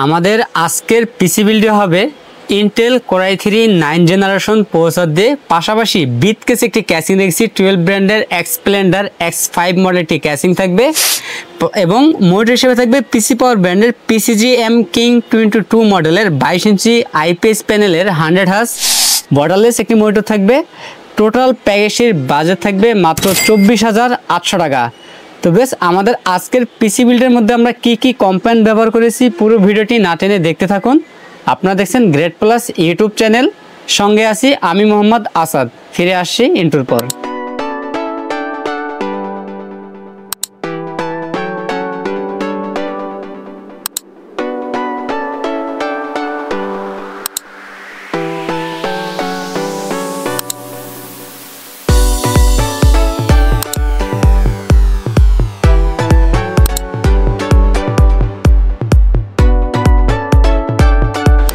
আমাদের আজকের পিসি বিল্ডে হবে Intel Core i3 9 generation processor দিয়ে পাশাপাশি বিটকেস একটি ক্যাসিং দেখছি 12 ব্র্যান্ডের এক্সপ্লেন্ডার X5 মডেলটি ক্যাসিং থাকবে এবং মনিটর হিসেবে থাকবে পিসি পাওয়ার ব্র্যান্ডের PCGM King 22 মডেলের 22 ইঞ্চি IPS প্যানেলের 100 হার্জ বর্ডারলেস একটি মনিটর থাকবে। টোটাল প্যাকেজের বাজেট থাকবে মাত্র 24,800 টাকা। তো বেশ আমাদের আজকের পিসি বিল্ডের মধ্যে আমরা কি কম্পোনেন্ট ব্যবহার করেছি পুরো ভিডিওটি না টেনে দেখতে থাকুন। আপনারা দেখছেন গ্রেট প্লাস ইউটিউব চ্যানেল, সঙ্গে আছি আমি মোহাম্মদ আসাদ। ফিরে আসছি ইন্টুর পর।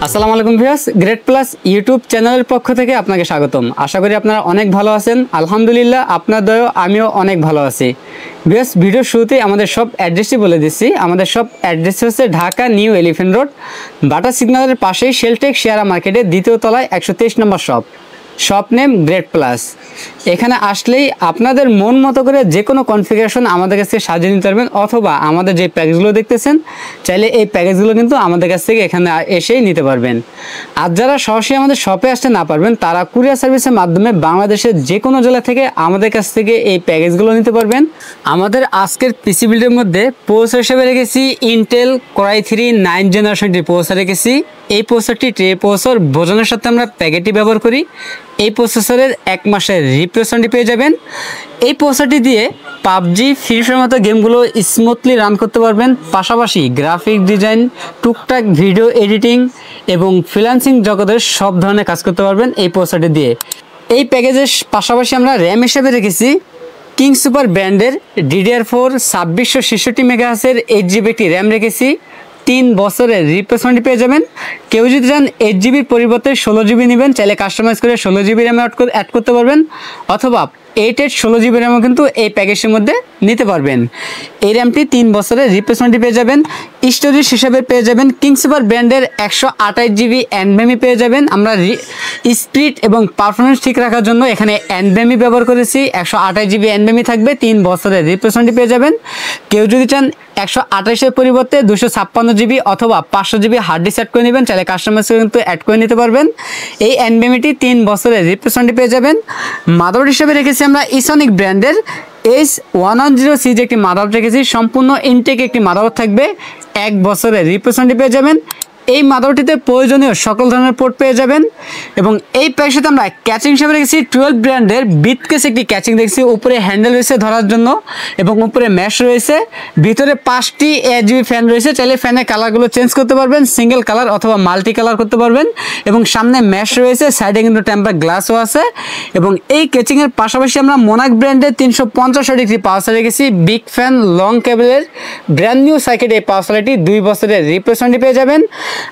আসসালামু আলাইকুম ভিউয়ার্স, গ্রেট প্লাস ইউটিউব চ্যানেলের পক্ষ থেকে আপনাকে স্বাগতম। আশা করি আপনারা অনেক ভালো আছেন। আলহামদুলিল্লাহ আপনার দয়ায় আমিও অনেক ভালো আছি। ভিউয়ার্স, ভিডিওর শুরুতেই আমাদের সব অ্যাড্রেসটি বলে দিচ্ছি। আমাদের সব অ্যাড্রেস হচ্ছে ঢাকা নিউ এলিফ্যান্ট রোড, বাটা সিগন্যালের পাশেই শেলটেক শেয়ারা মার্কেটের দ্বিতীয় তলায় 123 নম্বর শপ নেম গ্রেট প্লাস। এখানে আসলেই আপনাদের মন মতো করে যে কোনো কনফিগারেশন আমাদের কাছ থেকে সাজিয়ে নিতে পারবেন, অথবা আমাদের যে প্যাকেজগুলো দেখতেছেন চাইলে এই প্যাকেজগুলো কিন্তু আমাদের কাছ থেকে এখানে এসেই নিতে পারবেন। আর যারা সরাসরি আমাদের শপে আসতে না পারবেন তারা কুরিয়ার সার্ভিসের মাধ্যমে বাংলাদেশের যে কোনো জেলা থেকে আমাদের কাছ থেকে এই প্যাকেজগুলো নিতে পারবেন। আমাদের আজকের পিসি বিল্ডের মধ্যে প্রসেসর হিসেবে রেখেছি ইন্টেল Core i3 9 জেনারেশনটির প্রসেসর রেখেছি। এই প্রসেসরটি ট্রে প্রসেসর ভোজনের সাথে আমরা প্যাকেটটি ব্যবহার করি। এই প্রসেসরের 1 মাসের রিপ্লেসমেন্টটি পেয়ে যাবেন। এই প্রসেসরটি দিয়ে পাবজি, ফ্রি ফায়ারের মতো গেমগুলো স্মুথলি রান করতে পারবেন। পাশাপাশি গ্রাফিক ডিজাইন, টুকটাক ভিডিও এডিটিং এবং ফ্রিল্যান্সিং জগতের সব ধরনের কাজ করতে পারবেন এই প্রসেসরটি দিয়ে। এই প্যাকেজের পাশাপাশি আমরা র্যাম হিসেবে রেখেছি কিং সুপার ব্র্যান্ডের DDR4 2666 মেগাহার্জের 8GB একটি র্যাম রেখেছি। 3 বছরের রিপ্লেসমেন্ট পেয়ে যাবেন। কেউ যদি চান 8GBর পরিবর্তে 16GB নেবেন, চাইলে কাস্টমাইজ করে 16GB র্যাম অ্যাড করতে পারবেন, অথবা 8/16GB র্যামও কিন্তু এই প্যাকেজের মধ্যে নিতে পারবেন। এই র্যামটি 3 বছরের রিপ্লেসমেন্টটি পেয়ে যাবেন। স্টোরেজ হিসাবে পেয়ে যাবেন কিং সুপার ব্র্যান্ডের 128GB NVMe পেয়ে যাবেন। আমরা স্পিড এবং পারফরমেন্স ঠিক রাখার জন্য এখানে NVMe ব্যবহার করেছি। 128GB NVMe থাকবে, 3 বছরের রিপ্লেসমেন্টটি পেয়ে যাবেন। কেউ যদি চান 128-এর পরিবর্তে 256GB অথবা 500GB হার্ড ডিস্ক অ্যাড করে নেবেন, চাইলে কাস্টমাইজ কিন্তু অ্যাড করে নিতে পারবেন। এই NVMeটি 3 বছরের রিপ্লেসমেন্টটি পেয়ে যাবেন। মাদারবোর্ড হিসেবে রেখেছি আমরা ইসনিক ব্র্যান্ডের S110 সিরিজ একটি মাদারবোর্ড রেখেছি। সম্পূর্ণ ইনটেক একটি মাদারবোর্ড থাকবে, 1 বছরের রিপ্লেসমেন্টটি পেয়ে যাবেন। এই মাদারবোর্ডটিতে প্রয়োজনীয় সকল ধরনের পোর্ট পেয়ে যাবেন। এবং এই প্যাকের সাথে আমরা ক্যাচিং হিসেবে রেখেছি 12 ব্র্যান্ডের বিটকেস একটি ক্যাচিং দেখছি। উপরে হ্যান্ডেল রয়েছে ধরার জন্য এবং উপরে ম্যাশ রয়েছে। ভিতরে 5টি ARGB ফ্যান রয়েছে, চাইলে ফ্যানের কালারগুলো চেঞ্জ করতে পারবেন, সিঙ্গেল কালার অথবা মাল্টি কালার করতে পারবেন। এবং সামনে ম্যাশ রয়েছে, সাইডে কিন্তু টেম্পার গ্লাসও আছে। এবং এই ক্যাচিংয়ের পাশাপাশি আমরা মোনাক ব্র্যান্ডের 350 পাওয়ার সাপ্লাই রেখেছি। বিগ ফ্যান লং কেবলের ব্র্যান্ড নিউ সার্কিট এই পাওয়ার সাপ্লাইটি 2 বছরের রিপ্লেসমেন্টটি পেয়ে যাবেন।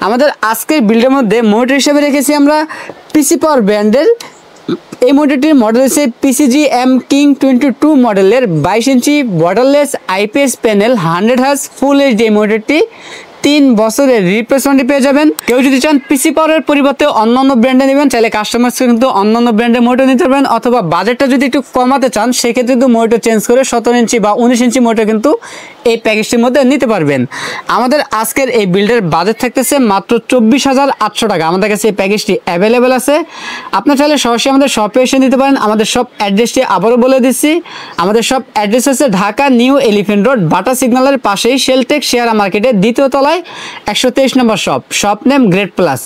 আমাদের আজকের বিল্ডের মধ্যে মনিটর হিসেবে রেখেছি আমরা পিসি পাওয়ার ব্র্যান্ডের এই মনিটরটির মডেল হচ্ছে PCGM King 22 মডেলের 22 ইঞ্চি বর্ডারলেস IPS প্যানেল 100 হার্জ ফুল HD মনিটরটি 3 বছরের রিপ্লেসমেন্টটি পেয়ে যাবেন। কেউ যদি চান পিসি পাওয়ারের পরিবর্তে অন্যান্য ব্র্যান্ডে নেবেন, চাইলে কাস্টমাইজ কিন্তু অন্যান্য ব্র্যান্ডের মনিটর নিতে পারবেন, অথবা বাজেটটা যদি একটু কমাতে চান সেক্ষেত্রে কিন্তু মনিটর চেঞ্জ করে 17 ইঞ্চি বা 19 ইঞ্চি মনিটর কিন্তু এই প্যাকেজটির মধ্যে নিতে পারবেন। আমাদের আজকের এই বিল্ডের বাজেট থাকতেছে মাত্র 24,800 টাকা। আমাদের কাছে এই প্যাকেজটি অ্যাভেলেবেল আছে। আপনার চাইলে সরাসরি আমাদের শপে এসে নিতে পারেন। আমাদের শপ অ্যাড্রেসটি আবারও বলে দিচ্ছি। আমাদের শপ অ্যাড্রেস হচ্ছে ঢাকা নিউ এলিফ্যান্ট রোড, বাটা সিগন্যালের পাশেই শেলটেক শেয়ারা মার্কেটের দ্বিতীয় তলায় 123 নম্বর শপ নেম গ্রেট প্লাস।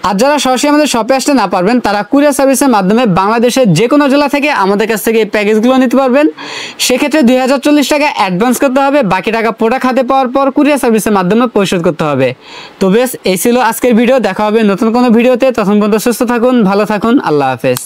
আর যারা সরাসরি আমাদের শপে আসতে না পারবেন তারা কুরিয়ার সার্ভিসের মাধ্যমে বাংলাদেশের যে কোনো জেলা থেকে আমাদের কাছ থেকে এই প্যাকেজগুলো নিতে পারবেন। সেক্ষেত্রে 2040 টাকা অ্যাডভান্স করতে হবে, বাকি টাকা প্রোডাক্ট হাতে পাওয়ার পর কুরিয়ার সার্ভিসের মাধ্যমে পরিশোধ করতে হবে। তো বেশ, এই ছিল আজকের ভিডিও। দেখা হবে নতুন কোনো ভিডিওতে। তখন পর্যন্ত সুস্থ থাকুন, ভালো থাকুন, আল্লাহ হাফেজ।